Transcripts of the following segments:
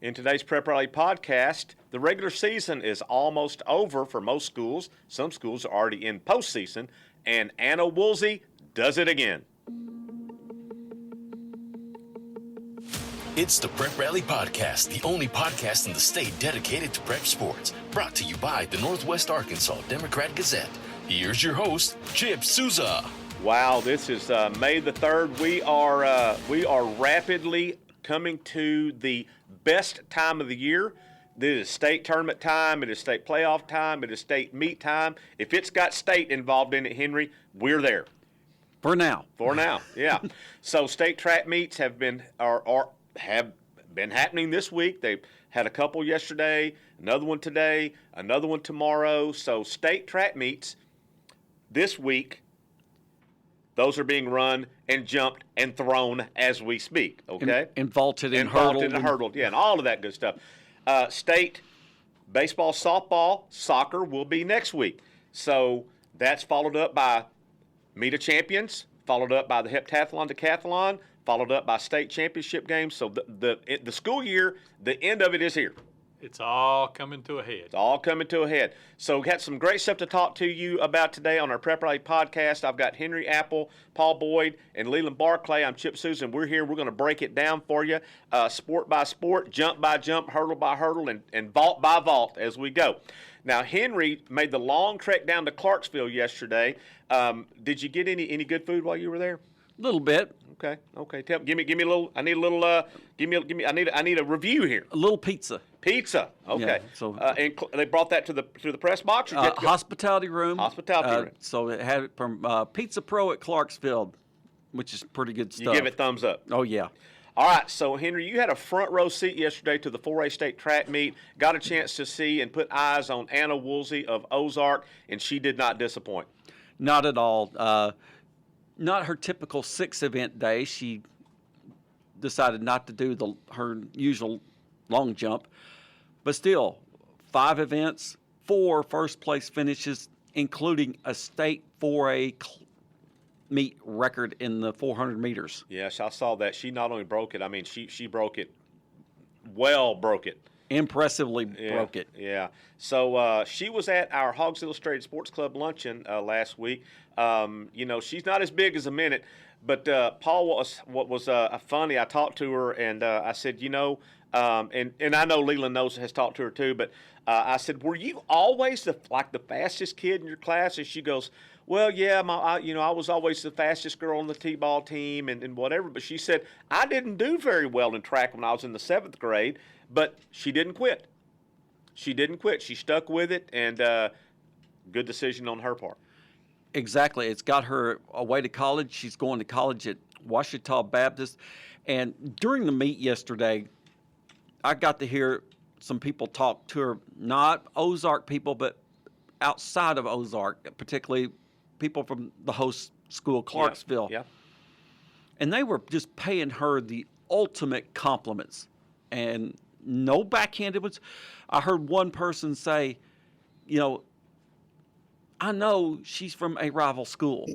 In today's Prep Rally podcast, the regular season is almost over for most schools. Some schools are already in postseason, and Anna Woolsey does it again. It's the Prep Rally Podcast, the only podcast in the state dedicated to prep sports. Brought to you by the Northwest Arkansas Democrat-Gazette. Here's your host, Chip Souza. Wow, this is May the 3rd. We are rapidly coming to the best time of the year. This is state tournament time. It is state playoff time. It is state meet time. If it's got state involved in it, Henry, we're there. For now, yeah. So state track meets have been happening this week. They had a couple yesterday, another one today, another one tomorrow. So state track meets this week, those are being run and jumped and thrown as we speak, okay? And vaulted and hurdled. And hurdled, yeah, and all of that good stuff. State baseball, softball, soccer will be next week. So that's followed up by Meet of Champions, followed up by the heptathlon, decathlon, followed up by state championship games. So the school year, the end of it is here. It's all coming to a head. It's all coming to a head. So we got some great stuff to talk to you about today on our Prep Rally podcast. I've got Henry Apple, Paul Boyd, and Leland Barclay. I'm Chip Souza. We're here. We're going to break it down for you, sport by sport, jump by jump, hurdle by hurdle, and vault by vault as we go. Now, Henry made the long trek down to Clarksville yesterday. Did you get any good food while you were there? A little bit. Okay. Give me a little. I need a little. Give me. I need a review here. A little pizza. Pizza. Okay. Yeah, so and they brought that to the press box. Or hospitality room. Hospitality room. So it had it from Pizza Pro at Clarksville, which is pretty good stuff. You give it thumbs up. Oh yeah. All right, so Henry, you had a front row seat yesterday to the 4A state track meet. Got a chance to see and put eyes on Anna Woolsey of Ozark, and she did not disappoint. Not at all. Not her typical 6-event day. She decided not to do her usual long jump. But still, 5 events, 4 first-place finishes, including a state 4A meet record in the 400 meters. Yes, I saw that. She not only broke it, I mean, she broke it, broke it. Impressively broke it. Yeah. So she was at our Hogs Illustrated Sports Club luncheon last week. She's not as big as a minute, but Paul was funny. I talked to her and I said, and I know Leland has talked to her too, but I said, were you always the fastest kid in your class? And she goes, well, yeah, I was always the fastest girl on the t-ball team and whatever. But she said, I didn't do very well in track when I was in the 7th grade, but she didn't quit. She stuck with it, and good decision on her part. Exactly. It's got her away to college. She's going to college at Ouachita Baptist. And during the meet yesterday, I got to hear some people talk to her, not Ozark people, but outside of Ozark, particularly people from the host school, Clarksville. Yeah. And they were just paying her the ultimate compliments and no backhanded ones. I heard one person say, I know she's from a rival school,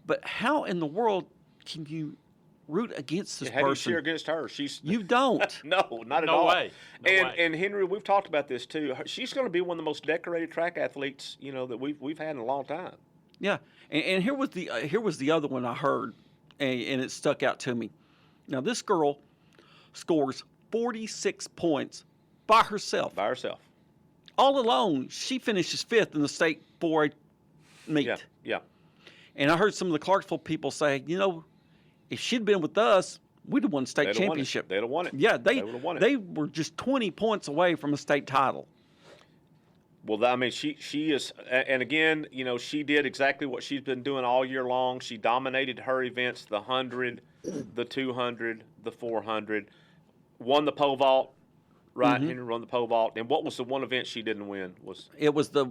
but how in the world can you root against this person? How do you cheer against her? You don't. No, not at No all. way. No way. And Henry, we've talked about this too. She's going to be one of the most decorated track athletes, that we've had in a long time. Yeah, and here was the other one I heard, and it stuck out to me. Now this girl scores 46 points by herself. All alone, she finishes 5th in the state 4A meet. Yeah. And I heard some of the Clarksville people say, if she'd been with us, we'd have won the state championship. They'd have won it. Yeah, they would have won it. They were just 20 points away from a state title. Well, I mean, she is, and again, she did exactly what she's been doing all year long. She dominated her events, the 100, the 200, the 400, won the pole vault, right? Henry won the pole vault. And what was the one event she didn't win? It was the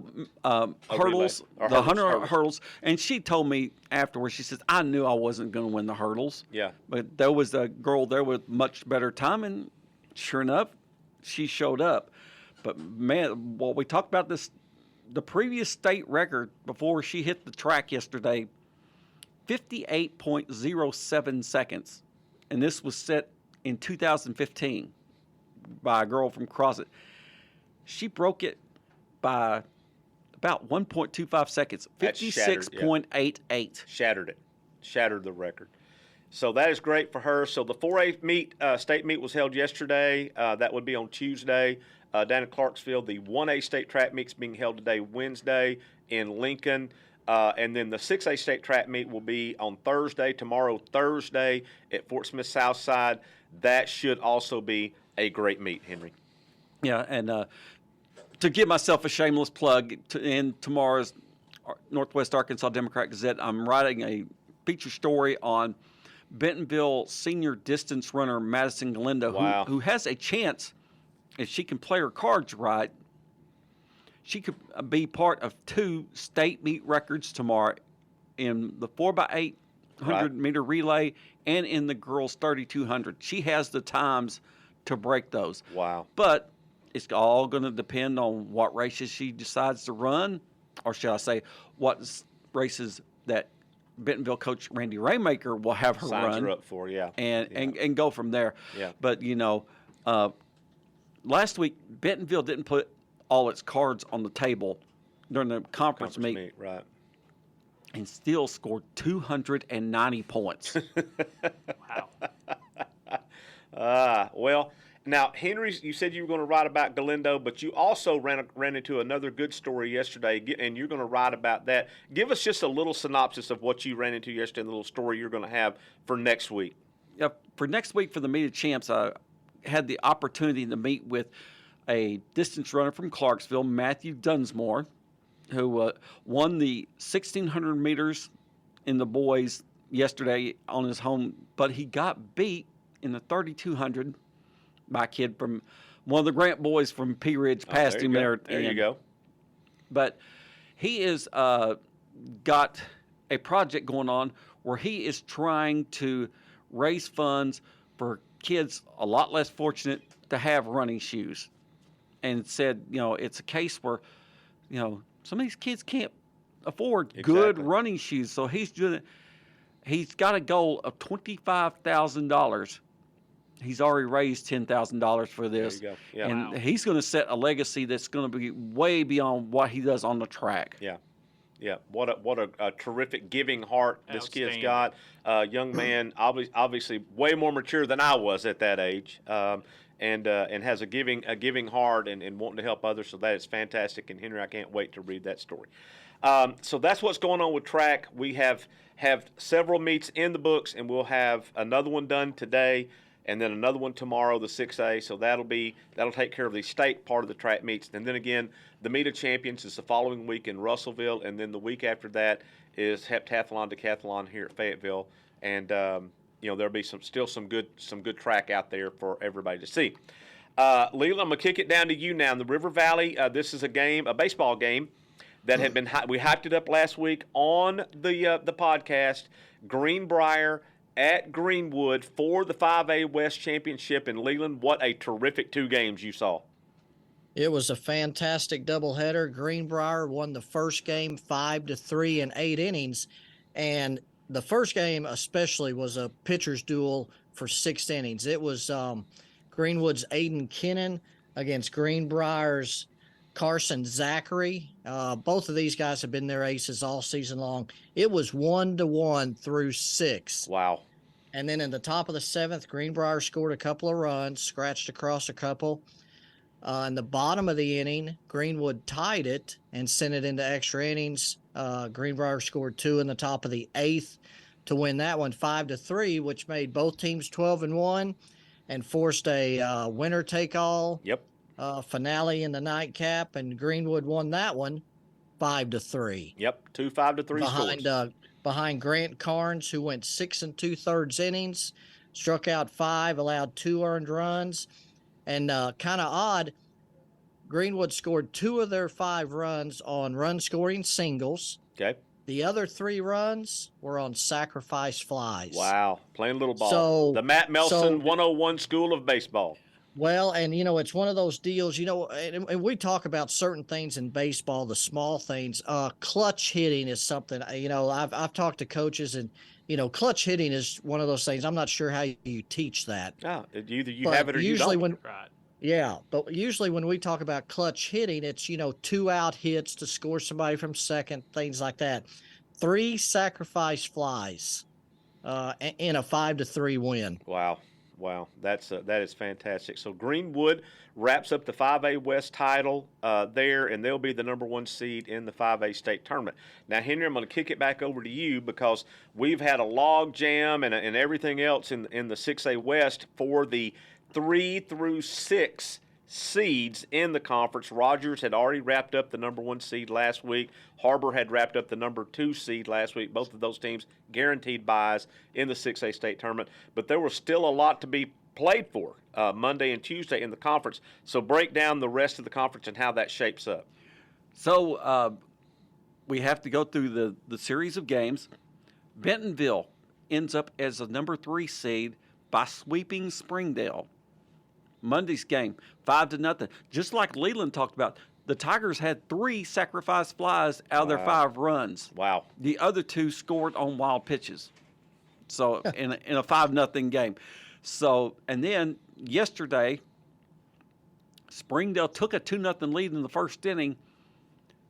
hurdles, the 100 hurdles. And she told me afterwards, she says, I knew I wasn't going to win the hurdles. Yeah. But there was a girl there with much better time, and sure enough, she showed up. But, man, we talked about this, the previous state record before she hit the track yesterday, 58.07 seconds. And this was set in 2015. by a girl from Crosset. She broke it by about 1.25 seconds, That's shattered, 56.88. Shattered the record. So that is great for her. So the 4A meet, state meet was held yesterday. That would be on Tuesday down in Clarksville. The 1A state track meet is being held today, Wednesday, in Lincoln. And then the 6A state track meet will be on tomorrow, Thursday, at Fort Smith Southside. That should also be a great meet, Henry. Yeah, and to give myself a shameless plug, in tomorrow's Northwest Arkansas Democrat-Gazette, I'm writing a feature story on Bentonville senior distance runner Madison Galindo, Wow. who has a chance, if she can play her cards right, she could be part of 2 state meet records tomorrow in the 4x8 100-meter relay and in the girls 3200. She has the times to break those. Wow. But it's all going to depend on what races she decides to run, or should I say, what races that Bentonville coach Randy Raymaker will have her Signs run her up for, yeah. and go from there. Yeah. But, last week, Bentonville didn't put all its cards on the table during the conference meet right. and still scored 290 points. Wow. Well, now, Henry, you said you were going to write about Galindo, but you also ran into another good story yesterday, and you're going to write about that. Give us just a little synopsis of what you ran into yesterday, and the little story you're going to have for next week. Yeah, for next week for the Meet of Champs, I had the opportunity to meet with a distance runner from Clarksville, Matthew Dunsmore, who won the 1,600 meters in the boys yesterday on his home, but he got beat in the 3,200 by a kid from one of the Grant boys from Pea Ridge, passed him there. There you go. But he is got a project going on where he is trying to raise funds for kids a lot less fortunate to have running shoes. And said, it's a case where, some of these kids can't afford good running shoes. So he's doing it. He's got a goal of $25,000. He's already raised $10,000 for this. There you go. Yeah. And he's going to set a legacy that's going to be way beyond what he does on the track. Yeah. Yeah, what a terrific giving heart this kid's got. Young man, obviously way more mature than I was at that age, and has a giving heart and wanting to help others. So that is fantastic. And Henry, I can't wait to read that story. So that's what's going on with track. We have several meets in the books, and we'll have another one done today, and then another one tomorrow, the 6A. So that'll take care of the state part of the track meets. And then again, the Meet of Champions is the following week in Russellville, and then the week after that is heptathlon, decathlon here at Fayetteville. And there'll be some good track out there for everybody to see. Leland, I'm gonna kick it down to you now. In the River Valley, this is a baseball game that had been we hyped it up last week on the podcast. Greenbrier at Greenwood for the 5A West Championship in Leland. What a terrific 2 games you saw. It was a fantastic doubleheader. Greenbrier won the first game 5-3 in 8 innings. And the first game especially was a pitcher's duel for 6 innings. It was Greenwood's Aiden Kennan against Greenbrier's Carson Zachary. Both of these guys have been their aces all season long. It was 1-1 through 6. Wow. And then in the top of the 7th, Greenbrier scored a couple of runs, scratched across a couple. In the bottom of the inning, Greenwood tied it and sent it into extra innings. Greenbrier scored 2 in the top of the 8th to win that one 5-3, which made both teams 12-1 and forced a winner-take-all finale in the nightcap. And Greenwood won that one 5-3. Yep, 2 5-3 scores. Behind Grant Carnes, who went 6 2/3 innings, struck out 5, allowed 2 earned runs. And kind of odd, Greenwood scored 2 of their 5 runs on run-scoring singles. Okay. The other 3 runs were on sacrifice flies. Wow, playing little ball. So the Matt Melson 101 School of Baseball. Well, and, it's one of those deals, and we talk about certain things in baseball, the small things. Clutch hitting is something, I've talked to coaches, and, clutch hitting is one of those things. I'm not sure how you teach that. Either you have it or you don't. Yeah, but usually when we talk about clutch hitting, it's, 2-out hits to score somebody from second, things like that. 3 sacrifice flies in a 5-3 win. Wow. Wow, that is fantastic. So Greenwood wraps up the 5A West title there, and they'll be the number 1 seed in the 5A state tournament. Now, Henry, I'm going to kick it back over to you because we've had a log jam and everything else in the 6A West for the 3 through 6 seeds in the conference. Rogers had already wrapped up the number 1 seed last week. Harbor had wrapped up the number 2 seed last week. Both of those teams guaranteed buys in the 6A state tournament. But there was still a lot to be played for Monday and Tuesday in the conference. So break down the rest of the conference and how that shapes up. So we have to go through the series of games. Bentonville ends up as a number 3 seed by sweeping Springdale. Monday's game, 5-0. Just like Leland talked about, the Tigers had 3 sacrifice flies out of their 5 runs. Wow. The other 2 scored on wild pitches. So in a 5-0 game. So, and then yesterday, Springdale took a 2-0 lead in the first inning.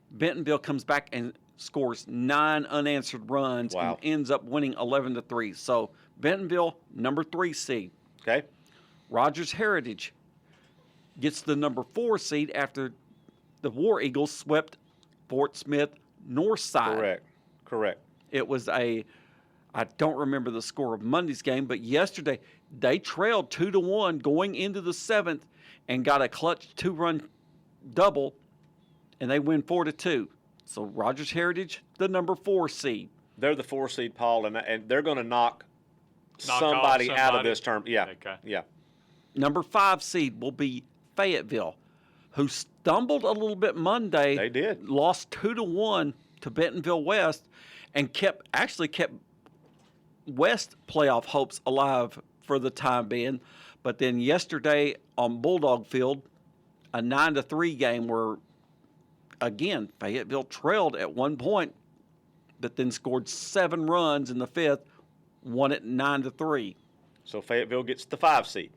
Bentonville comes back and scores 9 unanswered runs and ends up winning 11-3. So Bentonville, number 3 seed. Okay. Rogers Heritage gets the number 4 seed after the War Eagles swept Fort Smith Northside. Correct. It was I don't remember the score of Monday's game, but yesterday they trailed 2-1 going into the 7th and got a clutch 2-run double, and they win 4-2. So Rogers Heritage, the number 4 seed. They're the 4 seed, Paul, and they're going to knock somebody out of this term. Yeah. Okay. Yeah. Number 5 seed will be Fayetteville, who stumbled a little bit Monday. They did. Lost 2-1 to Bentonville West and kept West playoff hopes alive for the time being. But then yesterday on Bulldog Field, a 9-3 game where, again, Fayetteville trailed at one point, but then scored 7 runs in the 5th, won it 9-3. So Fayetteville gets the 5 seed.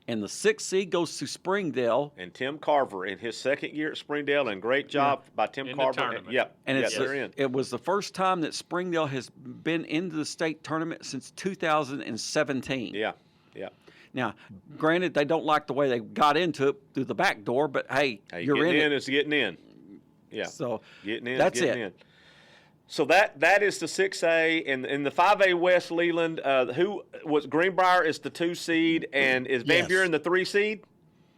And the 6th seed goes to Springdale. And Tim Carver in his second year at Springdale, and great job by Tim In Carver. the tournament. Yep. And they're in. it was the first time that Springdale has been into the state tournament since 2017. Yeah. Now, granted, they don't like the way they got into it through the back door, but hey you're getting in is getting in. Yeah. So getting in. that's getting it. In. So that is the 6A. In the 5A West, Leland, who was Greenbrier is the 2 seed, and is Van Buren the 3 seed?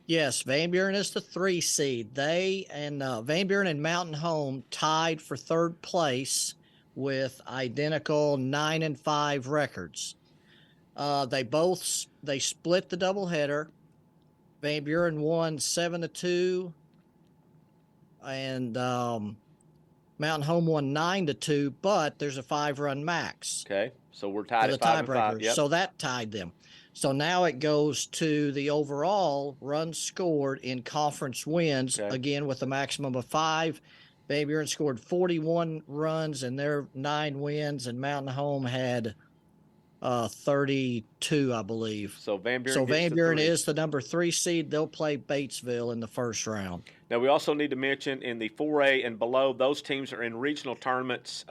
Yes, Van Buren is the 3 seed. They and Van Buren and Mountain Home tied for 3rd place with identical 9-5 records. They split the doubleheader. Van Buren won 7-2, and Mountain Home won 9-2, but there's a 5-run max. Okay, so we're tied For at the 5-5. tiebreaker. Yep. So that tied them. So now it goes to the overall runs scored in conference wins, again with a maximum of 5. Van Buren scored 41 runs in their 9 wins, and Mountain Home had 32, I believe. So Van Buren. So Van Buren is is the number 3 seed. They'll play Batesville in the first round. Now, we also need to mention in the 4A and below, those teams are in regional tournaments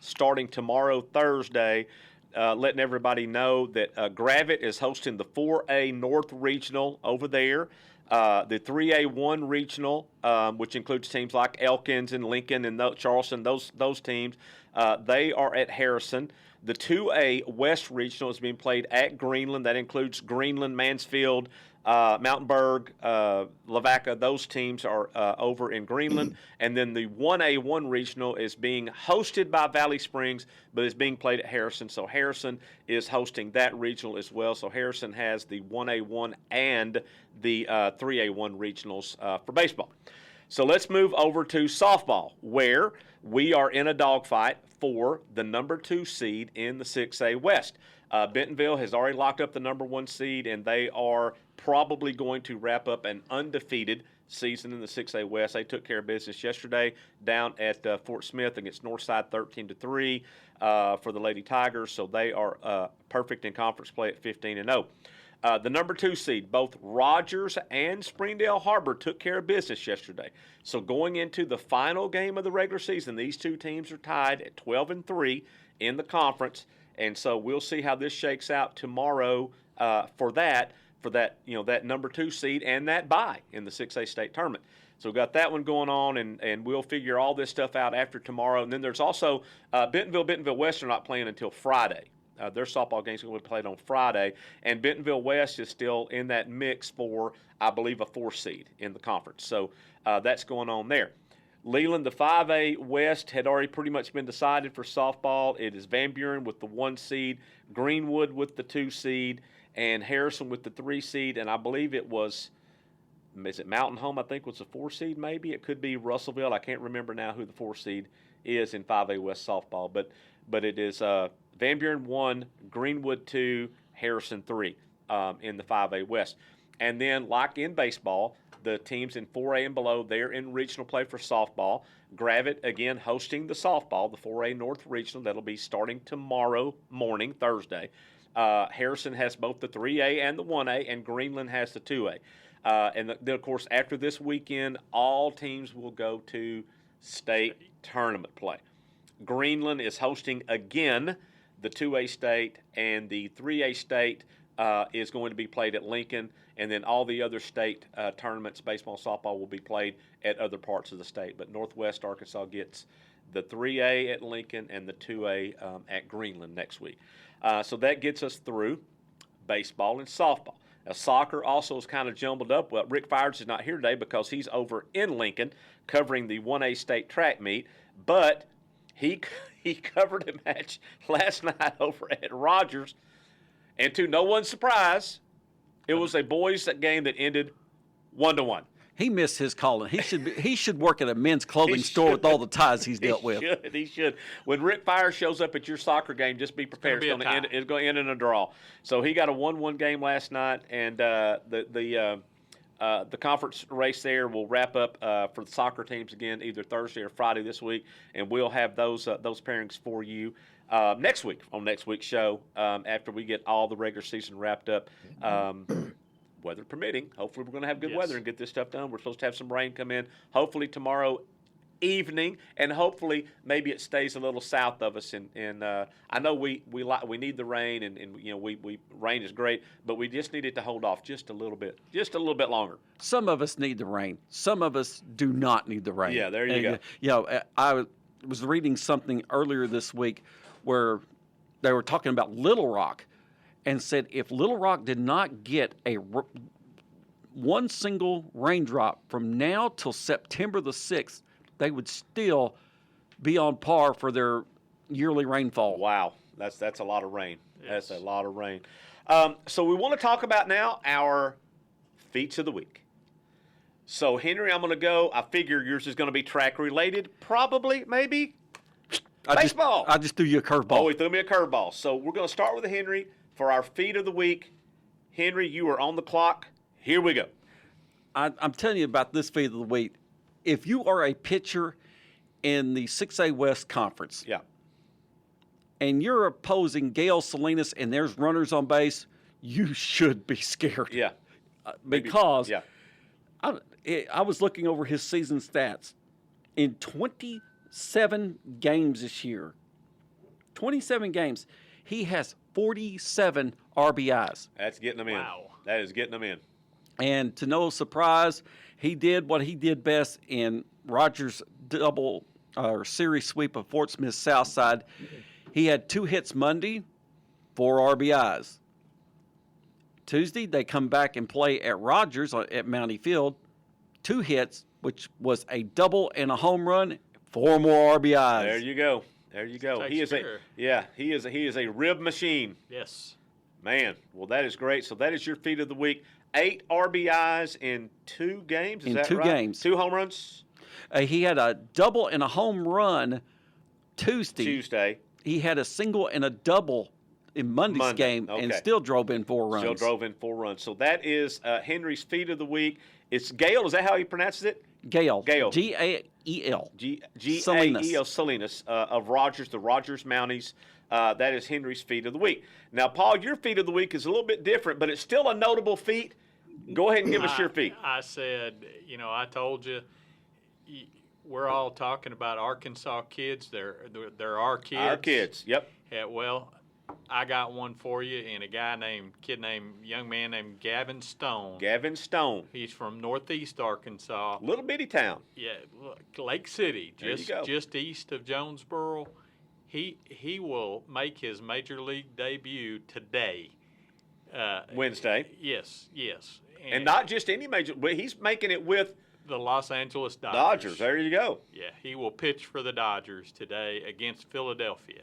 starting tomorrow, Thursday, letting everybody know that Gravette is hosting the 4A North Regional over there. The 3A1 Regional, which includes teams like Elkins and Lincoln and Charleston, those teams, they are at Harrison. The 2A West Regional is being played at Greenland. That includes Greenland, Mansfield, Mountainburg, Lavaca. Those teams are over in Greenland. And then the 1A1 Regional is being hosted by Valley Springs, but is being played at Harrison. So Harrison is hosting that regional as well. So Harrison has the 1A1 and the 3A1 regionals for baseball. So let's move over to softball, where we are in a dogfight for the number 2 seed in the 6A West. Bentonville has already locked up the number 1 seed, and they are probably going to wrap up an undefeated season in the 6A West. They took care of business yesterday down at Fort Smith against Northside 13-3 for the Lady Tigers, so they are perfect in conference play at 15-0. The number 2 seed, both Rogers and Springdale Harbor took care of business yesterday. So going into the final game of the regular season, these two teams are tied at 12-3 in the conference, and so we'll see how this shakes out tomorrow for that that number 2 seed and that bye in the 6A state tournament. So we've got that one going on, and we'll figure all this stuff out after tomorrow. And then there's also Bentonville West are not playing until Friday. Their softball game's going to be played on Friday, and Bentonville West is still in that mix for, I believe, a 4 seed in the conference. So that's going on there. Leland, the 5A West, had already pretty much been decided for softball. It is Van Buren with the 1 seed, Greenwood with the 2 seed, and Harrison with the 3 seed. And I believe is it Mountain Home, I think, was the 4 seed maybe? It could be Russellville. I can't remember now who the 4 seed is in 5A West softball. But it is Van Buren 1, Greenwood 2, Harrison 3 in the 5A West. And then, like in baseball, the teams in 4A and below, they're in regional play for softball. Gravette, again, hosting the softball, the 4A North Regional. That'll be starting tomorrow morning, Thursday. Harrison has both the 3A and the 1A, and Greenland has the 2A. And then, of course, after this weekend, all teams will go to state tournament play. Greenland is hosting again the 2A state, and the 3A state is going to be played at Lincoln, and then all the other state tournaments, baseball, softball, will be played at other parts of the state. But Northwest Arkansas gets the 3A at Lincoln and the 2A at Greenland next week. So that gets us through baseball and softball. Now, soccer also is kind of jumbled up. Well, Rick Fires is not here today because he's over in Lincoln covering the 1A state track meet, but he covered a match last night over at Rogers, and to no one's surprise, it was a boys' game that ended 1-1. He missed his calling. He should work at a men's clothing store with all the ties he's dealt with. He should. When Rick Fire shows up at your soccer game, just be prepared. It's going to end in a draw. So he got a 1-1 game last night, and the conference race there will wrap up for the soccer teams again either Thursday or Friday this week, and we'll have those pairings for you next week on next week's show after we get all the regular season wrapped up. Weather permitting. Hopefully we're going to have good weather and get this stuff done. We're supposed to have some rain come in hopefully tomorrow evening, and hopefully maybe it stays a little south of us. And I know we need the rain, and rain is great, but we just need it to hold off just a little bit longer. Some of us need the rain. Some of us do not need the rain. Yeah, there you go. I was reading something earlier this week where they were talking about Little Rock, and said if Little Rock did not get one single raindrop from now till September the 6th, they would still be on par for their yearly rainfall. Wow, that's a lot of rain. Yes. That's a lot of rain. So we want to talk about now our Feats of the Week. So, Henry, I'm going to go. I figure yours is going to be track related, probably, maybe. Baseball. I just threw you a curveball. Oh, he threw me a curveball. So we're going to start with Henry for our Feat of the Week. Henry, you are on the clock. Here we go. I'm telling you about this Feat of the Week. If you are a pitcher in the 6A West Conference, and you're opposing Gael Salinas and there's runners on base, you should be scared. Yeah. Because I was looking over his season stats. In 27 games this year, 27 games, he has 47 RBIs. That's getting them in. Wow. That is getting them in. And to no surprise, he did what he did best in Rogers' double series sweep of Fort Smith Southside. He had 2 hits Monday, 4 RBIs. Tuesday, they come back and play at Rogers at Mountie Field. 2 hits, which was a double and a home run, 4 more RBIs. There you go. There you go. He is a rib machine. Yes. Man, well, that is great. So that is your Feat of the Week. 8 RBIs in 2 games. Is that right? 2 games. 2 home runs. He had a double and a home run Tuesday. He He had a single and a double in Monday's Monday, game and okay. still drove in 4 runs. Still drove in 4 runs. So that is Henry's feat of the week. It's Gael. Is that how he pronounces it? Gael. Gael. G-A-E-L. Gael Salinas of Rogers, the Rogers Mounties. That is Henry's feat of the week. Now, Paul, your feat of the week is a little bit different, but it's still a notable feat. Go ahead and give us your feat. I said, I told you, we're all talking about Arkansas kids. They're our kids. Our kids, yep. Yeah, well, I got one for you, and young man named Gavin Stone. Gavin Stone. He's from northeast Arkansas. Little bitty town. Yeah, look, Lake City, There you go. just east of Jonesboro. He will make his major league debut today. Wednesday. Yes. And not just any major, but he's making it with the Los Angeles Dodgers. There you go. Yeah, he will pitch for the Dodgers today against Philadelphia.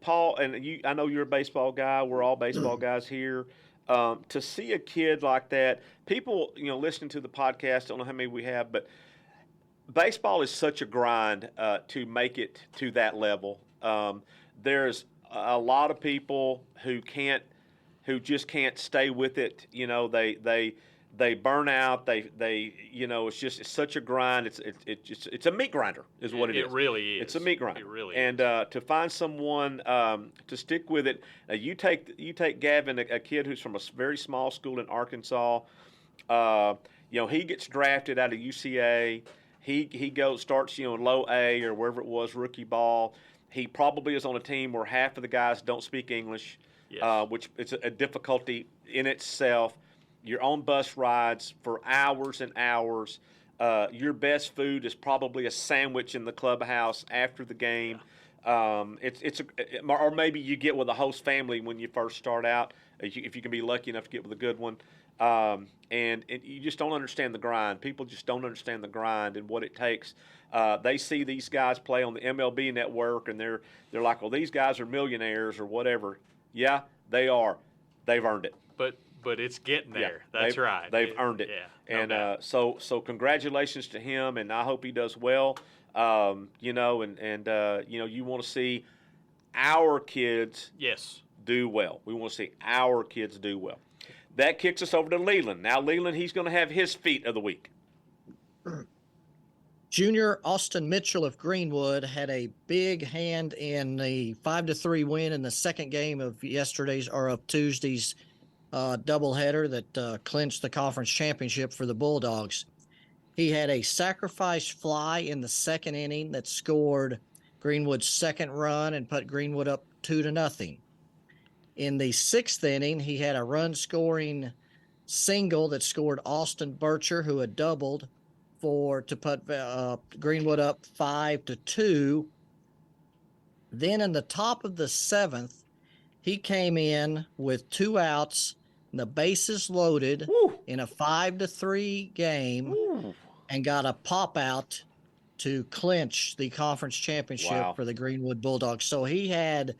Paul, and I know you're a baseball guy. We're all baseball guys here. To see a kid like that, people, listening to the podcast, don't know how many we have, but baseball is such a grind to make it to that level. There's a lot of people who just can't stay with it. They burn out. It's such a grind. It's a meat grinder is what it is. It really is. It's a meat grinder. It really is. And to find someone to stick with it, you take Gavin, a kid who's from a very small school in Arkansas. He gets drafted out of UCA. He starts in low A or wherever it was, rookie ball. He probably is on a team where half of the guys don't speak English, yes. Which is a difficulty in itself. You're on bus rides for hours and hours. Your best food is probably a sandwich in the clubhouse after the game. Or maybe you get with a host family when you first start out, if you can be lucky enough to get with a good one. And you just don't understand the grind. People just don't understand the grind and what it takes. They see these guys play on the MLB network, and they're like, well, these guys are millionaires or whatever. Yeah, they are. They've earned it. But it's getting there. Yeah, That's right. They've earned it. Yeah, and no so congratulations to him, and I hope he does well. You want to see our kids do well. We want to see our kids do well. That kicks us over to Leland. Now, Leland, he's going to have his feat of the week. Junior Austin Mitchell of Greenwood had a big hand in the 5-3 win in the second game of Tuesday's doubleheader that clinched the conference championship for the Bulldogs. He had a sacrifice fly in the second inning that scored Greenwood's second run and put Greenwood up 2-0. In the sixth inning, he had a run-scoring single that scored Austin Bircher, who had doubled to put Greenwood up 5-2. Then in the top of the seventh, he came in with 2 outs, and the bases loaded in a 5-3 game, and got a pop out to clinch the conference championship for the Greenwood Bulldogs. So he had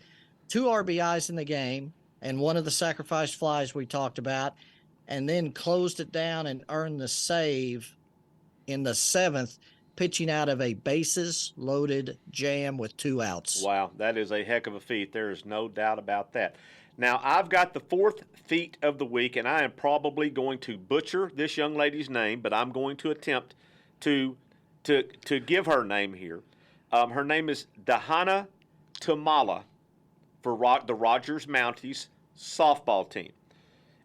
2 RBIs in the game and one of the sacrifice flies we talked about, and then closed it down and earned the save in the seventh, pitching out of a bases loaded jam with 2 outs. Wow, that is a heck of a feat. There is no doubt about that. Now, I've got the 4th feat of the week, and I am probably going to butcher this young lady's name, but I'm going to attempt to give her name here. Her name is Dahana Tuomala for the Rogers Mounties softball team.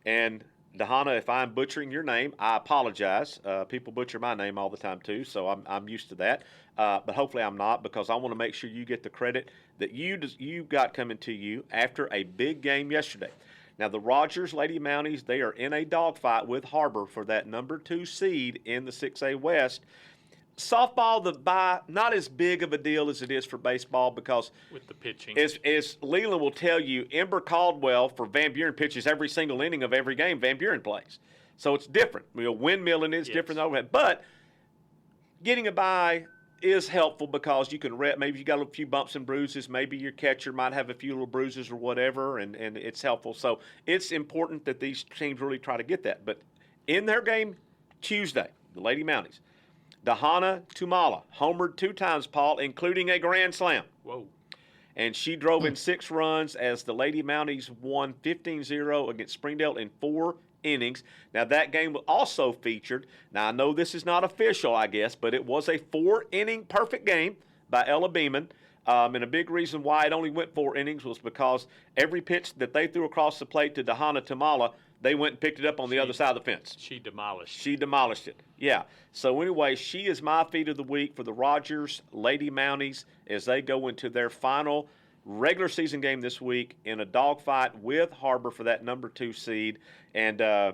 And Dahana, if I'm butchering your name, I apologize. People butcher my name all the time too, so I'm used to that. But hopefully I'm not, because I want to make sure you get the credit that you got coming to you after a big game yesterday. Now, the Rogers Lady Mounties, they are in a dogfight with Harbor for that number 2 seed in the 6A West. Softball, the bye, not as big of a deal as it is for baseball, because with the pitching, as Leland will tell you, Ember Caldwell for Van Buren pitches every single inning of every game Van Buren plays. So it's different. Windmilling is different than overhead. But getting a bye is helpful, because you can maybe you got a few bumps and bruises. Maybe your catcher might have a few little bruises or whatever, and it's helpful. So it's important that these teams really try to get that. But in their game Tuesday, the Lady Mounties, Dahana Tuomala homered 2 times, Paul, including a grand slam. Whoa. and she drove in 6 runs as the Lady Mounties won 15-0 against Springdale in 4 innings. Now, that game also featured, now I know this is not official, I guess, but it was a 4-inning perfect game by Ella Beeman. And a big reason why it only went 4 innings was because every pitch that they threw across the plate to Dahana Tuomala, they went and picked it up on the other side of the fence. She demolished. She demolished it. Yeah. So anyway, she is my feat of the week for the Rogers Lady Mounties as they go into their final regular season game this week in a dogfight with Harbor for that number 2 seed. And I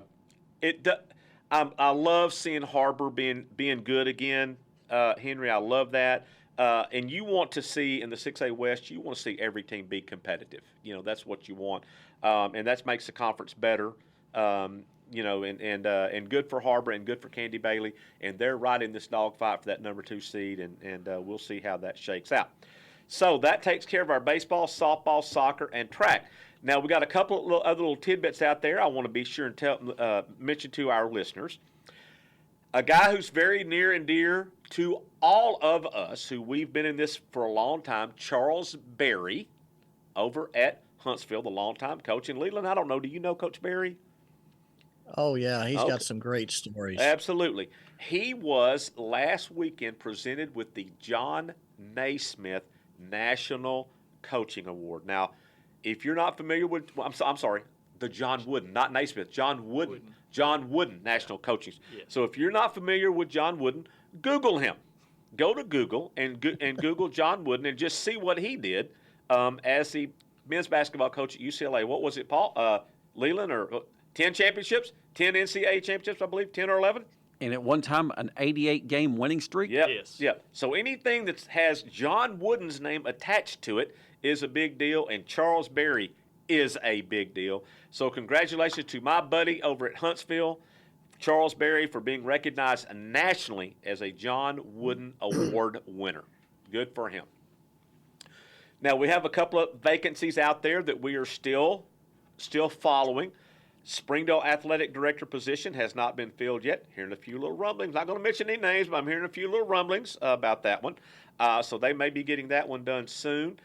love seeing Harbor being good again. Henry, I love that. And you want to see in the 6A West, you want to see every team be competitive. You know, that's what you want. And that makes the conference better. You know, and good for Harbor and good for Candy Bailey. And they're right in this dogfight for that number 2 seed, and we'll see how that shakes out. So that takes care of our baseball, softball, soccer, and track. Now, we got a couple of other little tidbits out there I want to be sure and mention to our listeners. A guy who's very near and dear to all of us who we've been in this for a long time, Charles Berry, over at Huntsville, the longtime coach. And Leland, I don't know, do you know Coach Berry? Oh, yeah, he's got some great stories. Absolutely. He was last weekend presented with the John Naismith National Coaching Award. Now, if you're not familiar with, I'm sorry, the John Wooden, not Naismith, John Wooden. John Wooden National Coaching. Yeah. So if you're not familiar with John Wooden, Google him. Go to Google and Google John Wooden and just see what he did as the men's basketball coach at UCLA. What was it, Paul? Leland, or 10 championships? 10 NCAA championships, I believe, 10 or 11? And at one time, an 88-game winning streak? Yep. Yes. Yep. So anything that has John Wooden's name attached to it is a big deal, and Charles Berry is a big deal. So congratulations to my buddy over at Huntsville, Charles Berry, for being recognized nationally as a John Wooden Award winner. Good for him. Now, we have a couple of vacancies out there that we are still following. Springdale athletic director position has not been filled yet. Hearing a few little rumblings. Not going to mention any names, but I'm hearing a few little rumblings about that one. So they may be getting that one done soon.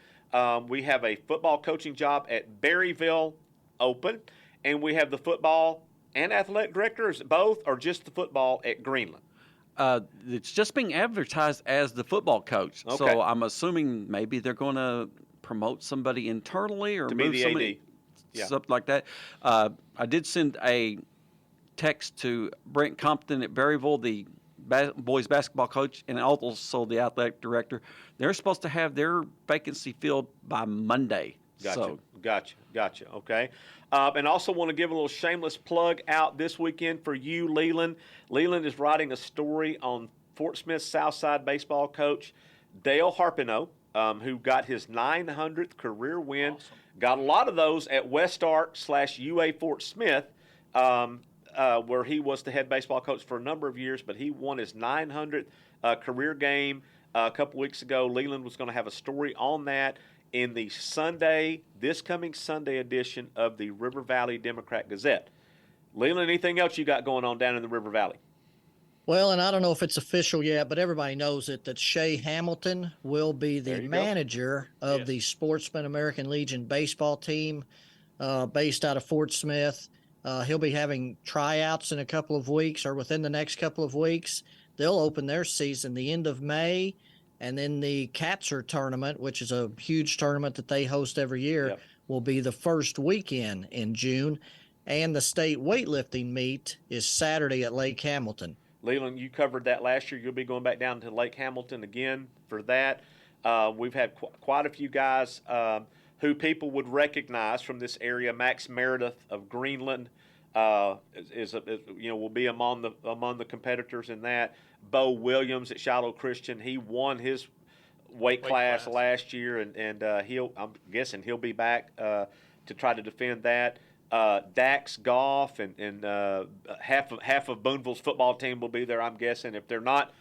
We have a football coaching job at Berryville open, and we have the football and athletic director. Is it both, or just the football at Greenland? It's just being advertised as the football coach. Okay. So I'm assuming maybe they're going to promote somebody internally or To move be the somebody, AD. Yeah. something like that. I did send a text to Brent Compton at Berryville, the boys basketball coach, and also the athletic director. They're supposed to have their vacancy filled by Monday. Gotcha. So, Gotcha. Okay. And also want to give a little shameless plug out this weekend for you, Leland. Leland is writing a story on Fort Smith Southside baseball coach Dale Harpino, who got his 900th career win. Awesome. Got a lot of those at Westark/UA Fort Smith, where he was the head baseball coach for a number of years, but he won his 900th career game a couple weeks ago. Leland was going to have a story on that in the this coming Sunday edition of the River Valley Democrat-Gazette. Leland, anything else you got going on down in the River Valley? Well, and I don't know if it's official yet, but everybody knows it, that Shay Hamilton will be the manager of the Sportsman American Legion baseball team based out of Fort Smith. He'll be having tryouts in a couple of weeks, or within the next couple of weeks. They'll open their season the end of May, and then the Katzer tournament, which is a huge tournament that they host every year, will be the first weekend in June. And the state weightlifting meet is Saturday at Lake Hamilton. Leland, you covered that last year. You'll be going back down to Lake Hamilton again for that. We've had quite a few guys who people would recognize from this area. Max Meredith of Greenland will be among the competitors in that. Bo Williams at Shiloh Christian, he won his weight class last year, and I'm guessing he'll be back to try to defend that. Dax Goff and half of Booneville's football team will be there, I'm guessing, if they're not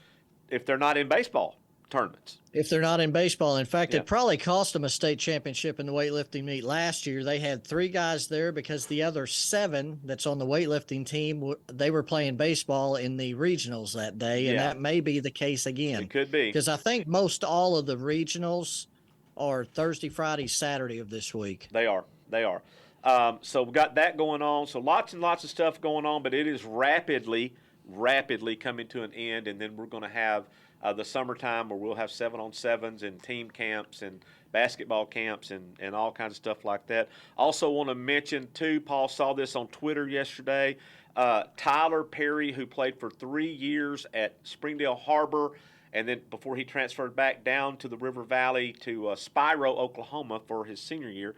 in baseball tournaments. If they're not in baseball. In fact, it probably cost them a state championship in the weightlifting meet last year. They had 3 guys there because the other 7 that's on the weightlifting team, they were playing baseball in the regionals that day, and that may be the case again. It could be. Because I think most all of the regionals are Thursday, Friday, Saturday of this week. They are. So we've got that going on. So lots and lots of stuff going on, but it is rapidly coming to an end. And then we're going to have the summertime where we'll have 7-on-7s and team camps and basketball camps and all kinds of stuff like that. Also want to mention, too, Paul saw this on Twitter yesterday, Tyler Perry, who played for 3 years at Springdale Harbor, and then before he transferred back down to the River Valley to Spiro, Oklahoma for his senior year.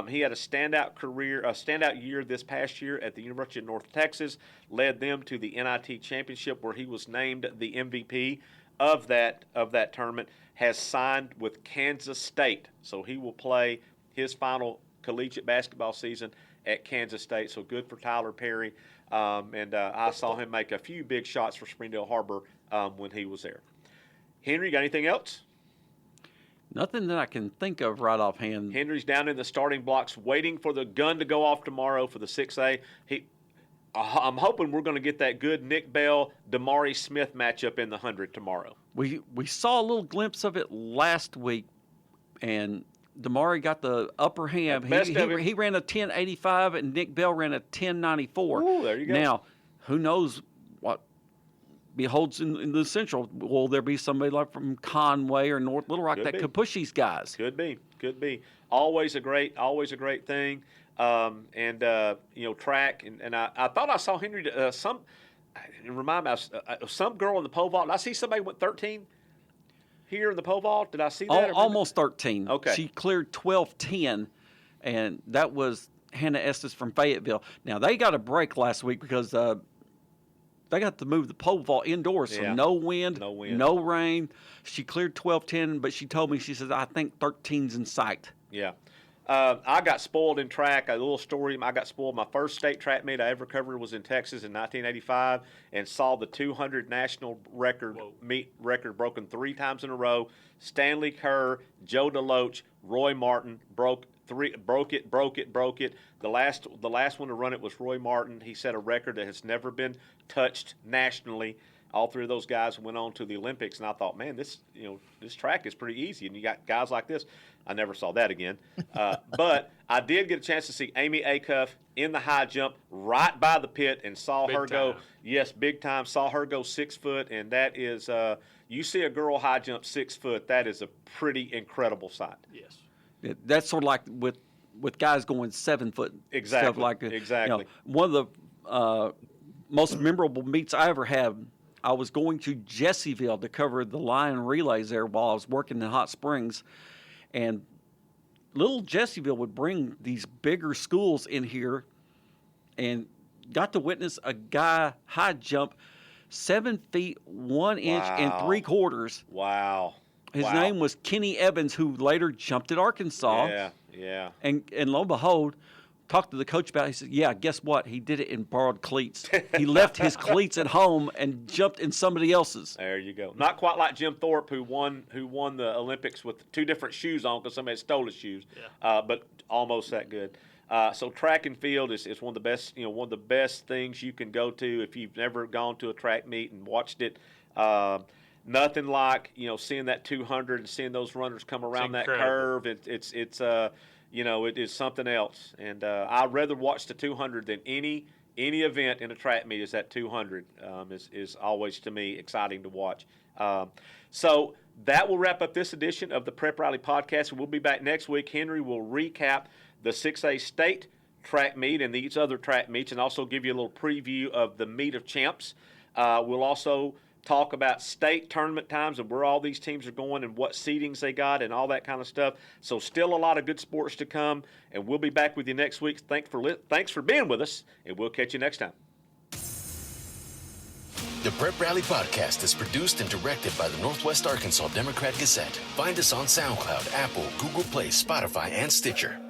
He had a standout year this past year at the University of North Texas, led them to the NIT championship where he was named the MVP of that tournament, has signed with Kansas State. So he will play his final collegiate basketball season at Kansas State. So good for Tyler Perry. And I saw him make a few big shots for Springdale Harbor when he was there. Henry, got anything else? Nothing that I can think of right offhand. Henry's down in the starting blocks waiting for the gun to go off tomorrow for the 6A. I'm hoping we're going to get that good Nick Bell, Damari Smith matchup in the 100 tomorrow. We saw a little glimpse of it last week, and Damari got the upper hand. He ran a 10.85, and Nick Bell ran a 10.94. Ooh, there you go. Now, who knows what beholds in the Central? Will there be somebody like from Conway or North Little Rock could push these guys? Could be. Always a great thing. Track, and I thought I saw Henry remind me of some girl in the pole vault. Did I see somebody went 13 here in the pole vault? Did I see that? Almost 13. Okay. She cleared 12:10, and that was Hannah Estes from Fayetteville. Now, they got a break last week because they got to move the pole vault indoors, so no wind, no rain. She cleared 12:10, but she told me, she says, I think 13's in sight. Yeah. I got spoiled in track. A little story, I got spoiled. My first state track meet I ever covered was in Texas in 1985 and saw the 200 national meet record broken 3 times in a row. Stanley Kerr, Joe DeLoach, Roy Martin broke it. The last one to run it was Roy Martin. He set a record that has never been touched nationally. All 3 of those guys went on to the Olympics, and I thought, man, this track is pretty easy, and you got guys like this. I never saw that again. But I did get a chance to see Amy Acuff in the high jump right by the pit and saw her go. Yes, big time. Saw her go 6 foot, and that is you see a girl high jump 6 foot, that is a pretty incredible sight. Yes. That's sort of like with guys going 7 foot. Exactly. Stuff like that. Exactly. One of the most memorable meets I ever had, I was going to Jessieville to cover the Lion Relays there while I was working in Hot Springs. And little Jessieville would bring these bigger schools in here, and got to witness a guy high jump 7 feet 1 inch and 3/4. Wow. His name was Kenny Evans, who later jumped at Arkansas. Yeah. And lo and behold, talked to the coach about it. He said, yeah, guess what? He did it in borrowed cleats. He left his cleats at home and jumped in somebody else's. There you go. Not quite like Jim Thorpe, who won the Olympics with 2 different shoes on because somebody stole his shoes. Yeah. But almost that good. So track and field is one of the best things you can go to if you've never gone to a track meet and watched it. Nothing like seeing that 200 and seeing those runners come around that curve. It is something else. And I'd rather watch the 200 than any event in a track meet. Is that 200 is always, to me, exciting to watch. So that will wrap up this edition of the Prep Rally Podcast. We'll be back next week. Henry will recap the 6A state track meet and these other track meets, and also give you a little preview of the Meet of Champs. We'll also talk about state tournament times and where all these teams are going and what seedings they got and all that kind of stuff. So still a lot of good sports to come, and we'll be back with you next week. Thanks for being with us, and we'll catch you next time. The Prep Rally Podcast is produced and directed by the Northwest Arkansas Democrat-Gazette. Find us on SoundCloud, Apple, Google Play, Spotify, and Stitcher.